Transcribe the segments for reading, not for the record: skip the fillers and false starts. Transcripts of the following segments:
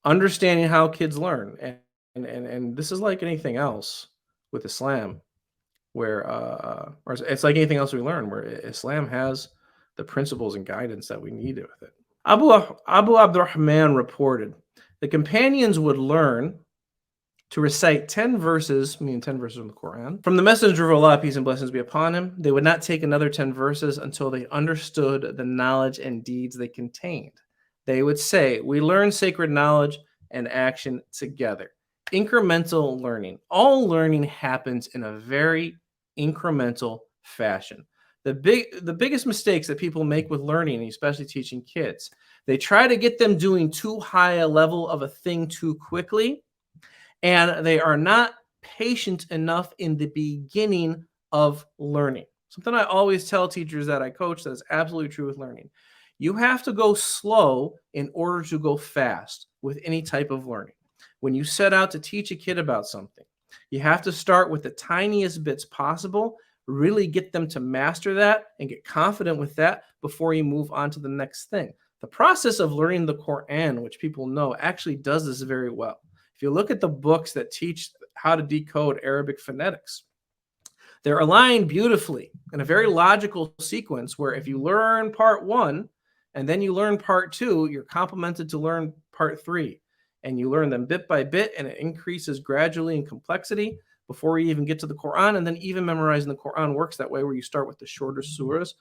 understanding how kids learn, and this is like anything else with Islam, where or it's like anything else we learn, where Islam has the principles and guidance that we need with it. Abu Abdurrahman reported the companions would learn to recite 10 verses, meaning 10 verses from the Quran, from the Messenger of Allah, peace and blessings be upon him. They would not take another 10 verses until they understood the knowledge and deeds they contained. They would say, we learn sacred knowledge and action together. Incremental learning. All learning happens in a very incremental fashion. The biggest mistakes that people make with learning, especially teaching kids, they try to get them doing too high a level of a thing too quickly, and they are not patient enough in the beginning of learning. Something I always tell teachers that I coach that's absolutely true with learning. You have to go slow in order to go fast with any type of learning. When you set out to teach a kid about something, you have to start with the tiniest bits possible, really get them to master that and get confident with that before you move on to the next thing. The process of learning the Quran, which people know, actually does this very well. If you look at the books that teach how to decode Arabic phonetics, they're aligned beautifully in a very logical sequence where if you learn part one and then you learn part two, you're complemented to learn part three. And you learn them bit by bit, and it increases gradually in complexity before you even get to the Quran. And then even memorizing the Quran works that way, where you start with the shorter surahs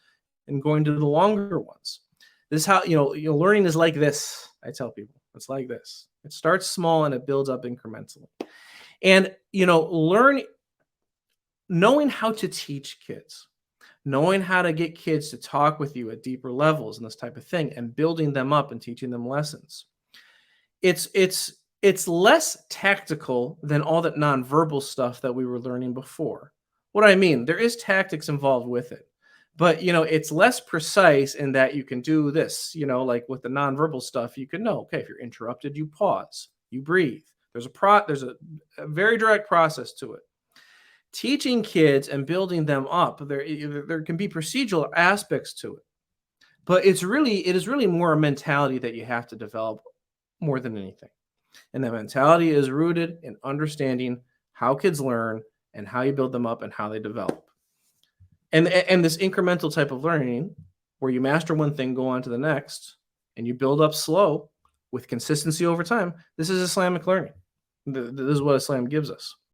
and going to the longer ones. This is how, learning is like this. I tell people it's like this. It starts small and it builds up incrementally. And, knowing how to teach kids, knowing how to get kids to talk with you at deeper levels and this type of thing, and building them up and teaching them lessons. It's less tactical than all that nonverbal stuff that we were learning before. What I mean, there is tactics involved with it, but it's less precise in that you can do this. Like with the nonverbal stuff, you can know, okay, if you're interrupted, you pause, you breathe. There's a very direct process to it. Teaching kids and building them up, there can be procedural aspects to it, but it is really more a mentality that you have to develop more than anything. And that mentality is rooted in understanding how kids learn and how you build them up and how they develop. And this incremental type of learning where you master one thing, go on to the next, and you build up slow with consistency over time. This is Islamic learning. This is what Islam gives us.